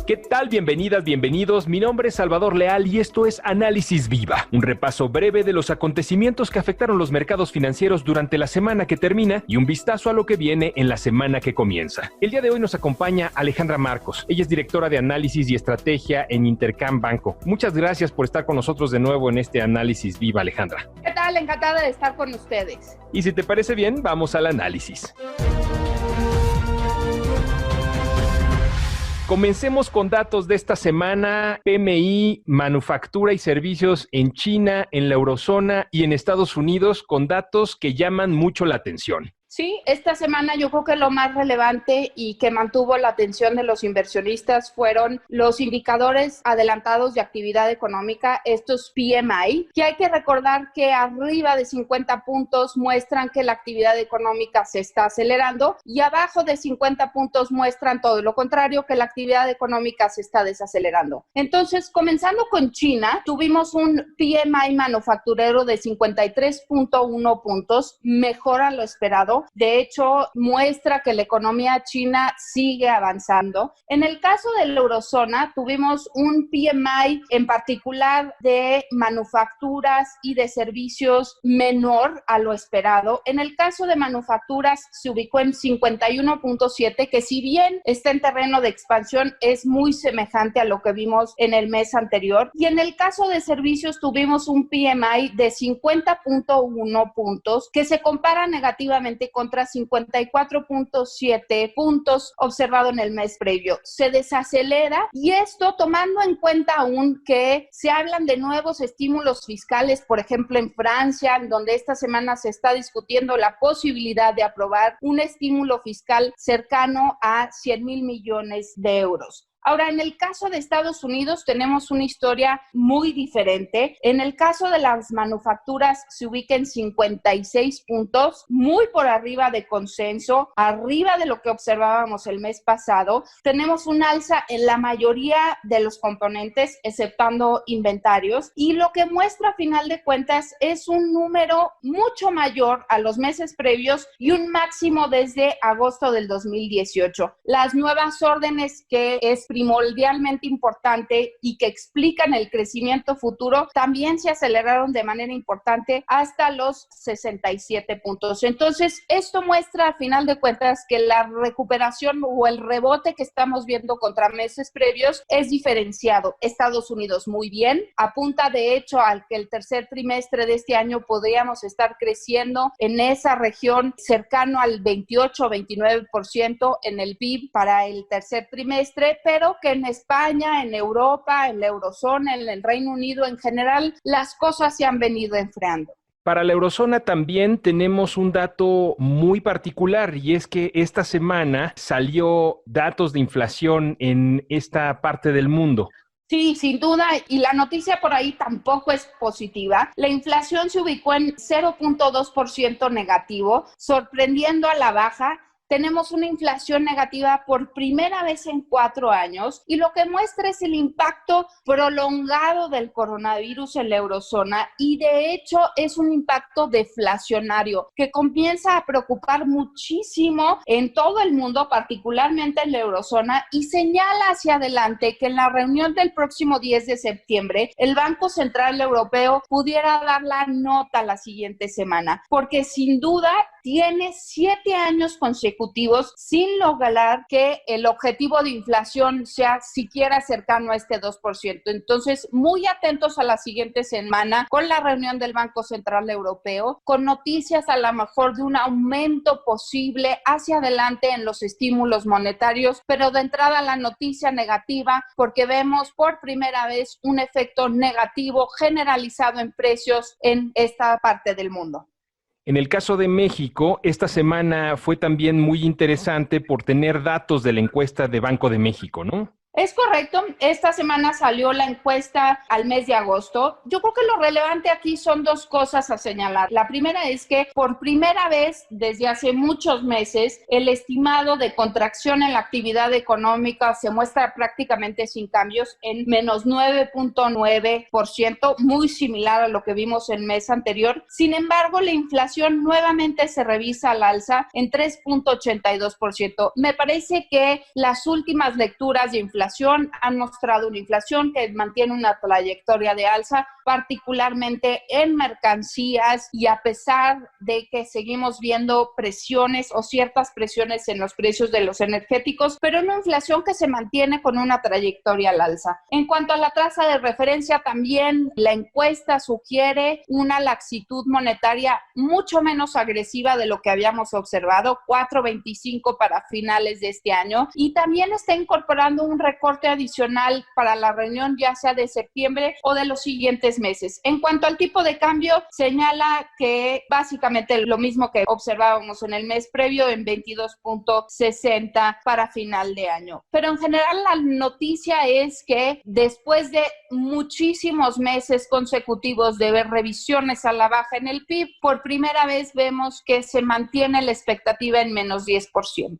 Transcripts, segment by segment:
¿Qué tal? Bienvenidas, bienvenidos. Mi nombre es Salvador Leal y esto es Análisis Viva, un repaso breve de los acontecimientos que afectaron los mercados financieros durante la semana que termina y un vistazo a lo que viene en la semana que comienza. El día de hoy nos acompaña Alejandra Marcos. Ella es directora de Análisis y Estrategia en Intercam Banco. Muchas gracias por estar con nosotros de nuevo en este Análisis Viva, Alejandra. ¿Qué tal? Encantada de estar con ustedes. Y si te parece bien, vamos al análisis. Comencemos con datos de esta semana. PMI, manufactura y servicios en China, en la eurozona y en Estados Unidos, con datos que llaman mucho la atención. Sí, esta semana yo creo que lo más relevante y que mantuvo la atención de los inversionistas fueron los indicadores adelantados de actividad económica, estos PMI, que hay que recordar que arriba de 50 puntos muestran que la actividad económica se está acelerando y abajo de 50 puntos muestran todo lo contrario, que la actividad económica se está desacelerando. Entonces, comenzando con China, tuvimos un PMI manufacturero de 53.1 puntos, mejor a lo esperado. De hecho, muestra que la economía china sigue avanzando. En el caso de la eurozona, tuvimos un PMI en particular de manufacturas y de servicios menor a lo esperado. En el caso de manufacturas, se ubicó en 51.7, que si bien está en terreno de expansión, es muy semejante a lo que vimos en el mes anterior. Y en el caso de servicios, tuvimos un PMI de 50.1 puntos, que se compara negativamente contra 54.7 puntos observado en el mes previo. Se desacelera y esto tomando en cuenta aún que se hablan de nuevos estímulos fiscales, por ejemplo en Francia, en donde esta semana se está discutiendo la posibilidad de aprobar un estímulo fiscal cercano a 100,000 millones de euros. Ahora, en el caso de Estados Unidos tenemos una historia muy diferente. En el caso de las manufacturas se ubica en 56 puntos, muy por arriba de consenso, arriba de lo que observábamos el mes pasado. Tenemos un alza en la mayoría de los componentes, exceptando inventarios, y lo que muestra a final de cuentas es un número mucho mayor a los meses previos y un máximo desde agosto del 2018. Las nuevas órdenes, que es primordialmente importante y que explican el crecimiento futuro, también se aceleraron de manera importante hasta los 67 puntos. Entonces, esto muestra a final de cuentas que la recuperación o el rebote que estamos viendo contra meses previos es diferenciado. Estados Unidos muy bien, apunta de hecho al que el tercer trimestre de este año podríamos estar creciendo en esa región cercano al 28-29% en el PIB para el tercer trimestre, pero que en España, en Europa, en la eurozona, en el Reino Unido en general, las cosas se han venido enfriando. Para la eurozona también tenemos un dato muy particular y es que esta semana salió datos de inflación en esta parte del mundo. Sí, sin duda, y la noticia por ahí tampoco es positiva. La inflación se ubicó en 0.2% negativo, sorprendiendo a la baja. Tenemos una inflación negativa por primera vez en 4 años y lo que muestra es el impacto prolongado del coronavirus en la eurozona y de hecho es un impacto deflacionario que comienza a preocupar muchísimo en todo el mundo, particularmente en la eurozona, y señala hacia adelante que en la reunión del próximo 10 de septiembre el Banco Central Europeo pudiera dar la nota la siguiente semana, porque sin duda tiene 7 años consecutivos sin lograr que el objetivo de inflación sea siquiera cercano a este 2%. Entonces, muy atentos a la siguiente semana con la reunión del Banco Central Europeo, con noticias a lo mejor de un aumento posible hacia adelante en los estímulos monetarios, pero de entrada la noticia negativa, porque vemos por primera vez un efecto negativo generalizado en precios en esta parte del mundo. En el caso de México, esta semana fue también muy interesante por tener datos de la encuesta de Banco de México, ¿no? Es correcto, esta semana salió la encuesta al mes de agosto. Yo creo que lo relevante aquí son dos cosas a señalar. La primera es que por primera vez desde hace muchos meses el estimado de contracción en la actividad económica se muestra prácticamente sin cambios en menos 9.9%, muy similar a lo que vimos el mes anterior. Sin embargo, la inflación nuevamente se revisa al alza en 3.82%. Me parece que las últimas lecturas de inflación inflación, han mostrado una inflación que mantiene una trayectoria de alza, particularmente en mercancías, y a pesar de que seguimos viendo presiones o ciertas presiones en los precios de los energéticos, pero una inflación que se mantiene con una trayectoria al alza. En cuanto a la tasa de referencia, también la encuesta sugiere una laxitud monetaria mucho menos agresiva de lo que habíamos observado, 4.25 para finales de este año, y también está incorporando un recorte adicional para la reunión ya sea de septiembre o de los siguientes meses. En cuanto al tipo de cambio, señala que básicamente lo mismo que observábamos en el mes previo, en 22.60 para final de año. Pero en general la noticia es que después de muchísimos meses consecutivos de ver revisiones a la baja en el PIB, por primera vez vemos que se mantiene la expectativa en menos 10%.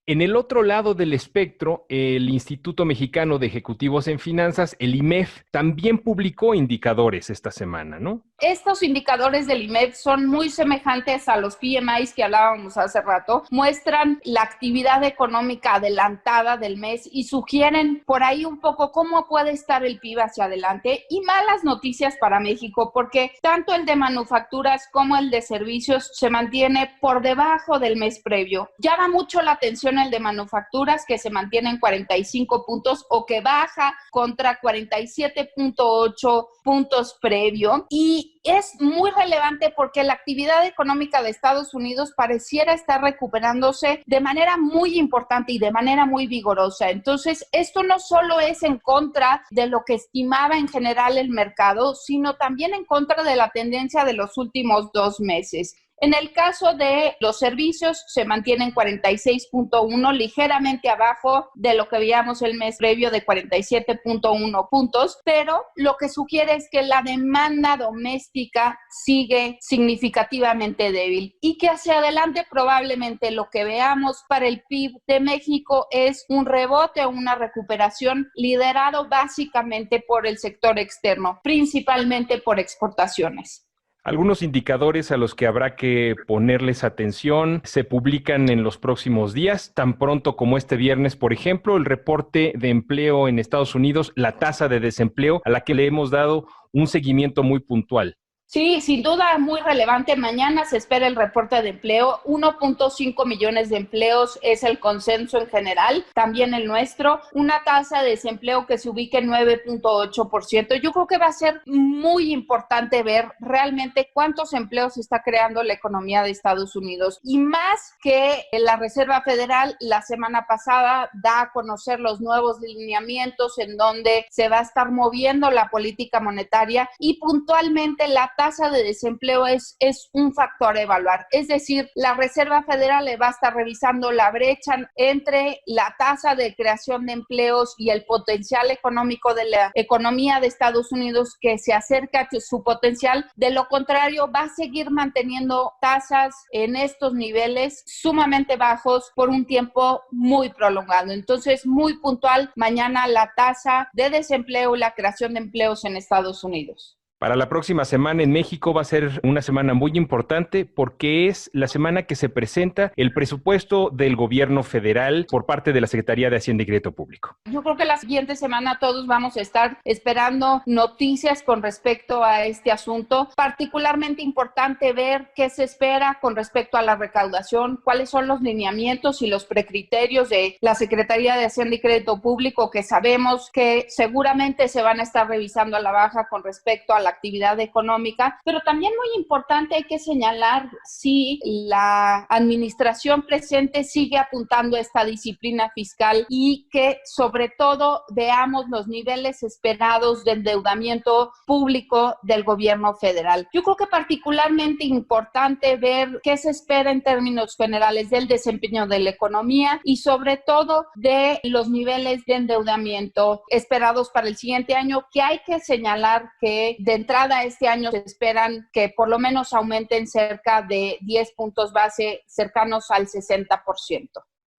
En el otro lado del espectro, el Instituto Mexicano de Ejecutivos en Finanzas, el IMEF, también publicó indicadores esta semana, ¿no? Estos indicadores del IMEF son muy semejantes a los PMIs que hablábamos hace rato, muestran la actividad económica adelantada del mes y sugieren por ahí un poco cómo puede estar el PIB hacia adelante, y malas noticias para México porque tanto el de manufacturas como el de servicios se mantiene por debajo del mes previo. Llama mucho la atención el de manufacturas, que se mantiene en 45 puntos o que baja contra 47.8 puntos previo, y es muy relevante porque la actividad económica de Estados Unidos pareciera estar recuperándose de manera muy importante y de manera muy vigorosa. Entonces, esto no solo es en contra de lo que estimaba en general el mercado, sino también en contra de la tendencia de los últimos 2 meses. En el caso de los servicios, se mantiene en 46.1, ligeramente abajo de lo que veíamos el mes previo de 47.1 puntos, pero lo que sugiere es que la demanda doméstica sigue significativamente débil y que hacia adelante probablemente lo que veamos para el PIB de México es un rebote o una recuperación liderado básicamente por el sector externo, principalmente por exportaciones. Algunos indicadores a los que habrá que ponerles atención se publican en los próximos días, tan pronto como este viernes, por ejemplo, el reporte de empleo en Estados Unidos, la tasa de desempleo, a la que le hemos dado un seguimiento muy puntual. Sí, sin duda muy relevante. Mañana se espera el reporte de empleo. 1.5 millones de empleos es el consenso en general, también el nuestro. Una tasa de desempleo que se ubique en 9.8%. Yo creo que va a ser muy importante ver realmente cuántos empleos está creando la economía de Estados Unidos. Y más que la Reserva Federal la semana pasada da a conocer los nuevos lineamientos en donde se va a estar moviendo la política monetaria, y puntualmente la tasa de desempleo es un factor a evaluar. Es decir, la Reserva Federal le va a estar revisando la brecha entre la tasa de creación de empleos y el potencial económico de la economía de Estados Unidos, que se acerca a su potencial. De lo contrario, va a seguir manteniendo tasas en estos niveles sumamente bajos por un tiempo muy prolongado. Entonces, muy puntual, mañana la tasa de desempleo y la creación de empleos en Estados Unidos. Para la próxima semana en México va a ser una semana muy importante porque es la semana que se presenta el presupuesto del gobierno federal por parte de la Secretaría de Hacienda y Crédito Público. Yo creo que la siguiente semana todos vamos a estar esperando noticias con respecto a este asunto. Particularmente importante ver qué se espera con respecto a la recaudación, cuáles son los lineamientos y los precriterios de la Secretaría de Hacienda y Crédito Público, que sabemos que seguramente se van a estar revisando a la baja con respecto a la actividad económica, pero también muy importante hay que señalar si la administración presente sigue apuntando a esta disciplina fiscal y que sobre todo veamos los niveles esperados de endeudamiento público del gobierno federal. Yo creo que particularmente importante ver qué se espera en términos generales del desempeño de la economía y sobre todo de los niveles de endeudamiento esperados para el siguiente año, que hay que señalar que de entrada este año se esperan que por lo menos aumenten cerca de 10 puntos base, cercanos al 60%.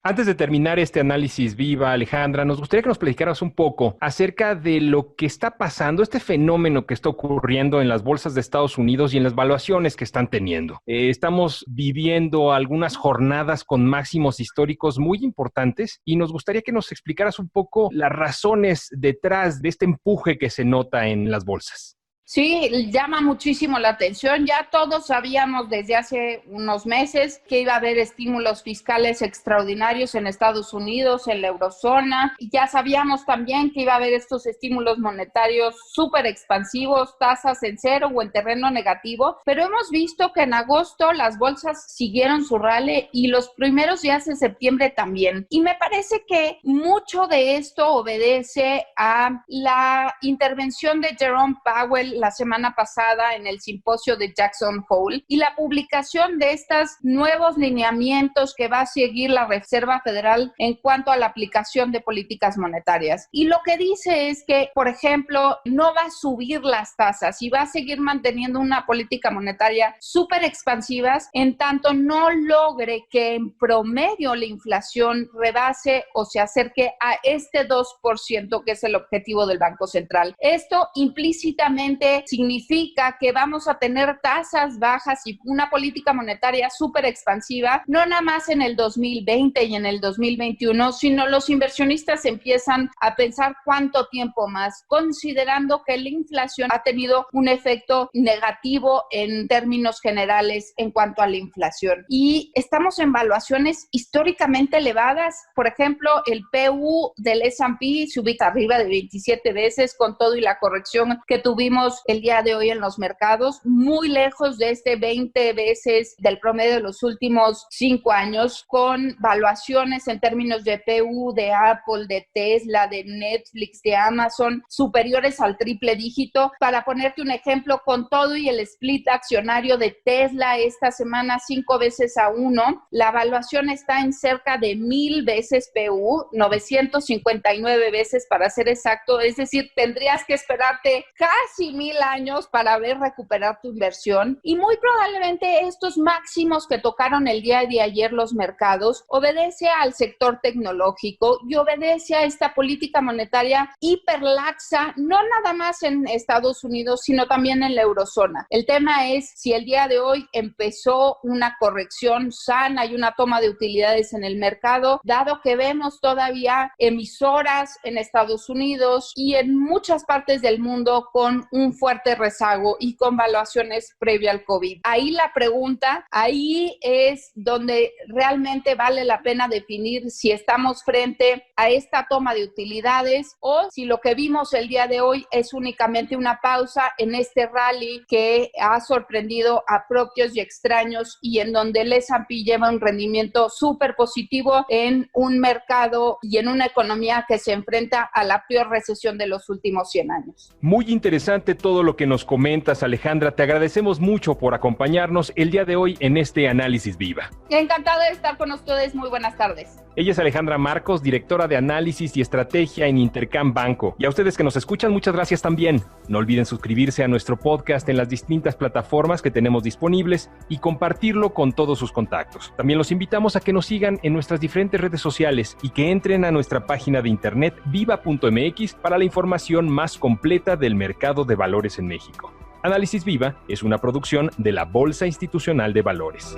Antes de terminar este análisis viva, Alejandra, nos gustaría que nos platicaras un poco acerca de lo que está pasando, este fenómeno que está ocurriendo en las bolsas de Estados Unidos y en las valuaciones que están teniendo. Estamos viviendo algunas jornadas con máximos históricos muy importantes y nos gustaría que nos explicaras un poco las razones detrás de este empuje que se nota en las bolsas. Sí, llama muchísimo la atención. Ya todos sabíamos desde hace unos meses que iba a haber estímulos fiscales extraordinarios en Estados Unidos, en la eurozona. Y ya sabíamos también que iba a haber estos estímulos monetarios súper expansivos, tasas en cero o en terreno negativo. Pero hemos visto que en agosto las bolsas siguieron su rally y los primeros días de septiembre también. Y me parece que mucho de esto obedece a la intervención de Jerome Powell la semana pasada en el simposio de Jackson Hole y la publicación de estos nuevos lineamientos que va a seguir la Reserva Federal en cuanto a la aplicación de políticas monetarias. Y lo que dice es que, por ejemplo, no va a subir las tasas y va a seguir manteniendo una política monetaria súper expansivas en tanto no logre que en promedio la inflación rebase o se acerque a este 2% que es el objetivo del Banco Central. Esto implícitamente significa que vamos a tener tasas bajas y una política monetaria súper expansiva, no nada más en el 2020 y en el 2021, sino los inversionistas empiezan a pensar cuánto tiempo más, considerando que la inflación ha tenido un efecto negativo en términos generales en cuanto a la inflación. Y estamos en valuaciones históricamente elevadas. Por ejemplo, el PU del S&P se ubica arriba de 27 veces con todo y la corrección que tuvimos el día de hoy en los mercados, muy lejos de este 20 veces del promedio de los últimos 5 años, con valuaciones en términos de PU de Apple, de Tesla, de Netflix, de Amazon, superiores al triple dígito. Para ponerte un ejemplo, con todo y el split accionario de Tesla esta semana 5 veces a 1, la valuación está en cerca de 1000 veces PU, 959 veces para ser exacto, es decir, tendrías que esperarte casi 1000 años para ver recuperar tu inversión y muy probablemente estos máximos que tocaron el día de ayer los mercados obedece al sector tecnológico y obedece a esta política monetaria hiperlaxa, no nada más en Estados Unidos, sino también en la eurozona. El tema es si el día de hoy empezó una corrección sana y una toma de utilidades en el mercado, dado que vemos todavía emisoras en Estados Unidos y en muchas partes del mundo con un fuerte rezago y con valuaciones previa al COVID. Ahí la pregunta, ahí es donde realmente vale la pena definir si estamos frente a esta toma de utilidades o si lo que vimos el día de hoy es únicamente una pausa en este rally que ha sorprendido a propios y extraños y en donde el S&P lleva un rendimiento súper positivo en un mercado y en una economía que se enfrenta a la peor recesión de los últimos 100 años. Muy interesante todo lo que nos comentas, Alejandra. Te agradecemos mucho por acompañarnos el día de hoy en este Análisis Viva. Encantada de estar con ustedes. Muy buenas tardes. Ella es Alejandra Marcos, directora de Análisis y Estrategia en Intercam Banco. Y a ustedes que nos escuchan, muchas gracias también. No olviden suscribirse a nuestro podcast en las distintas plataformas que tenemos disponibles y compartirlo con todos sus contactos. También los invitamos a que nos sigan en nuestras diferentes redes sociales y que entren a nuestra página de internet viva.mx para la información más completa del mercado de valores en México. Análisis Viva es una producción de la Bolsa Institucional de Valores.